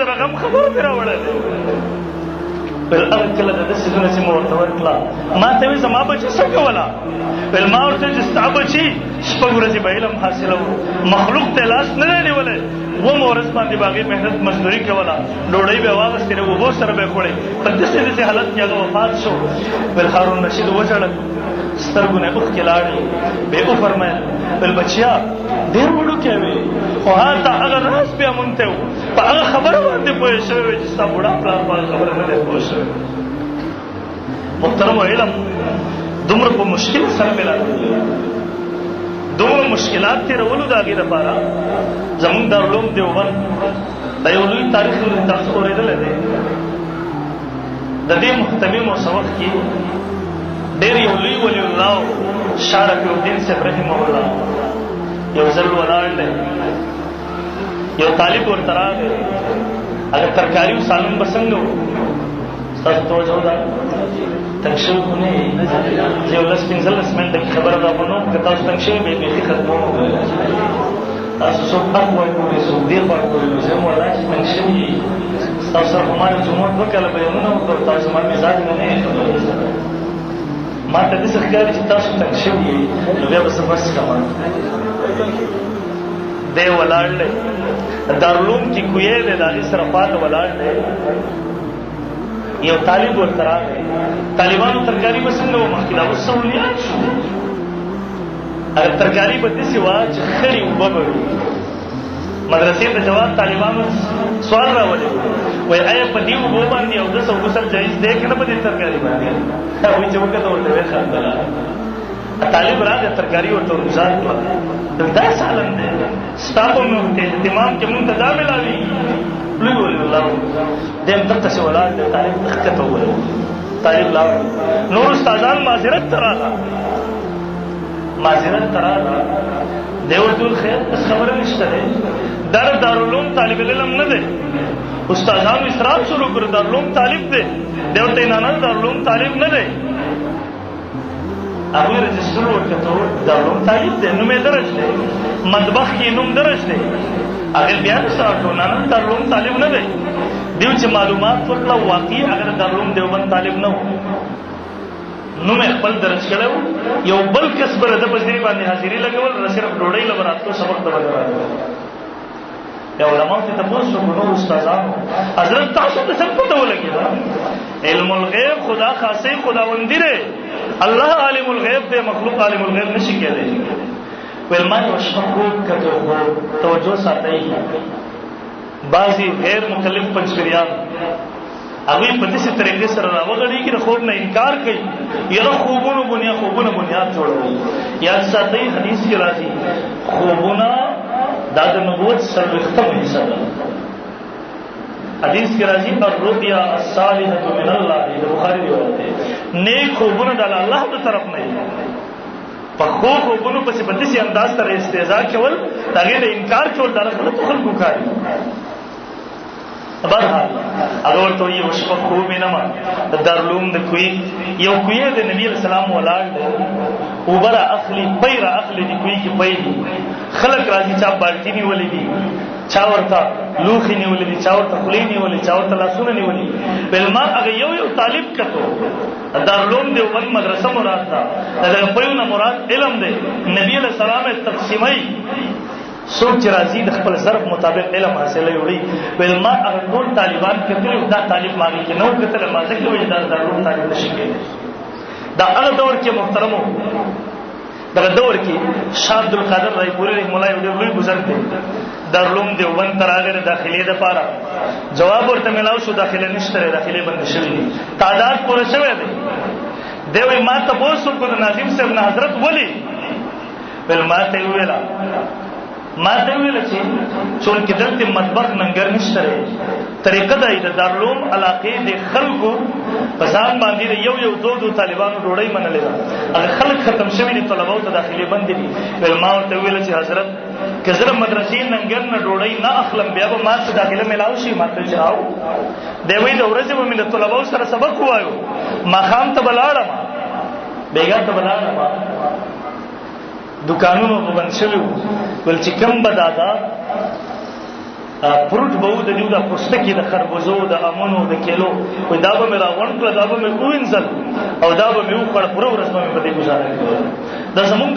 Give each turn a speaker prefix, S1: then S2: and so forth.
S1: به غم خبر مې راوړلی ویل هغه کله د ده څیزونه چې مې ورته ورکړه ما ته وایي زما بچي څه کوله ویل ما ورته چې ستا بچي شپږ ورځې به علم حاصلوو مخلوق ته لاس نه دی نیولی اوومه ورځ باندې به هغې محنت مزدوري کوله ډوډۍ به یې واغستې د اوبو سره به یې خوړې په داسې حالت کې هغه وفات شو ویل هارون رشید وژړل سترګو نه اوښکې لاړې بیا یې وفرمیل ویل بچیا ډېر وړوکی وې خو هلته هغه راز بیا مونږ ته و په هغه خبره باندې پوه شوی وې چې ستا بوډا پلار په هغه خبره نه دی پوه شوی محترمو علم دومره په مشکل سره میلاقېږي دومره مشکلات تېرولو د هغې دپاره زمونږ دارالعلوم دیوبند دا یو لوی تاریخ لري تاسو اورېدلی دی د دې محتمیم او سبق کې ډېر یو لوی ولی الله شاه رفیع الدین صاحب رحمه الله یو ځل ولاړ دی یو طالب ورته راغی هغه ترکاري و سالون به څنګه و ستاسو توجه ده تنګ شوي خو نه یې یو لس پنځلس منټه کې خبره را بنوم که تاسو تنګ شوي به یې بیخي ختموم تاسو څوک حق وایي کولی څوک دې خوا کولی زه یم والله چې تنګ شوي ستاسو سره خو ما د جومات دوه کاله بیانونه وکړل تاسو زما مزاج نه نه یې ما ته داسې ښکاري چې تاسو تنګ شوي یې نو بیا به څه بس کړم دی ولاړ دی دارالعلوم کې کویې دی د هغې سره خواته ولاړ دی یو طالب ورته راغی طالبانو ترکاري به څنګه وه مخکې دا اوس سهولیات شو هغه ترکاري به داسې وه چې خړې اوبه به وي مدرسې ته جواب طالبانو سوال راولي وایي آیا په دې اوبو باندې اودس او غسل جایز دی که نه په دې ترکاري باندې هغوی چې وکړه ورته ویې خندله طالب راغی ترکاري ورته ورګزار کړه دا سالن دی ستا په اهتمام کې مونږ ته دا ملاوېږي لوی ولی الله دیم دلته ولاړ دی طالب ښکته وویل طالب لاړ نور استادان معذرت ته راغله دی ورته ویل خیر بس خبره نشته دی دا د دارالعلوم طالب العلم نه دی استادانو اسراف شروع کړو دارالعلوم طالب دی دی ورته نه نه دارالعلوم طالب نه دی هغوی رجسټر ورکړه دارالعلوم طالب دی نوم یې درج دی مطبخ کې نوم درج دی هغې بیا د سره کړو نه نه دارالعلوم طالب نه دی دیو چې معلومات ورکړه واقعي هغه د دارالعلوم دیوبند طالب نه و نوم یې خپل درج کړی و یو بل کس به د بزدري باندې حاضري لګول صرف ډوډۍ له به راتلو سبق ته به راغلل بیا علماو ته تپوس وکړو نور استادانو حضرت تاسو ته څه پته ولګېده علم الغیب خدا خاصه خداوندي دی الله عالم الغیب دی مخلوق عالم الغیب نشي کېدی ویل ما یو شپه خوب کتو خو توجه ساتئ بعضې غیر مکلف پنجپریان هغوی په داسې طریقې سره راوغړېږي د خوب نه انکار کوي یاره خوبونه بنیاد جوړوي یاد ساتئ حدیث کې راځي خوبونه دا د نبوت څلوېښتمه حصه ده حدیث کې راځي الرؤیا الصالحة من الله د بخاري روایت دی نیک خوبونه د الله د طرف نه دي په ښو خوبونو پسې په داسې انداز سره استهزا کول د هغې د انکار کول دا د غلطو خلکو کار دی برحال هغه ورته وایي یو شپه خوب وینمه د دارالعلوم د کوی یو کوی د نبي علیه السلام ولاړ دی اوبه را اخلي پی را اخلي د کوی کې پی دي خلک راځي چا بالټي نیولې دي چا ورته لوښي نیولې دي چا ورته خولې نیولې چا ورته لاسونه نیولي ویل ما هغه یو طالب کتو دارالعلوم دیوبند مدرسه مراد ده د دغه پیو نه مراد علم دی نبي علیه السلام یې تقسیموي څوک چې راځي د خپل ظرف مطابق علم حاصلوي وړي ویل ما هغه ټول طالبان کتلي دا طالب ما هغې کې نه و کتلی ما ځکه وایي دا دارالعلوم طالب نشي کېدی دا هغه دور کې محترمو دغه دور کې شاه عبدالقادر رایپوري رحمه الله یو ډېر لوی بزرګ دی دارالعلوم دیوبند ته راغی د داخلې دپاره جواب ورته میلاو شو داخله نشته دی داخلې بندې شوي دي تعداد پوره شوی دی دی وایي ما تپوس وکړو د ناظم صاحب نه حضرت ولې ویل ما ته یې وویله ما ته ویله چې چونکې دلته مطبخ ننګر نشته دی طریقه دا د دارالعلوم علاقې د خلکو په ځان باندې د یو دو طالبانو ډوډۍ منلې ده هغه خلک ختم شوي دي طلباو ته داخلې بندې دي ویل ما ورته وویله چې حضرت که زه د مدرسې ننګر نه ډوډۍ نه اخلم بیا به ما ته داخله میلاو شي ما ته چې او دی وایي د ورځې به مې د طلباو سره سبق ووایو ماښام ته به لاړم بیګا ته به لاړم دکانونو به بند شوي وو ول چې کوم به دادا فروټ به و د دیو د پوستکي د خربوزو د امونو د کیلو وای دا به مې راغونډ کړه دا به مې ووینځل او دا به مې وخوړه پوره ورځ به مې په دې ګزاره کوله دا زمونږ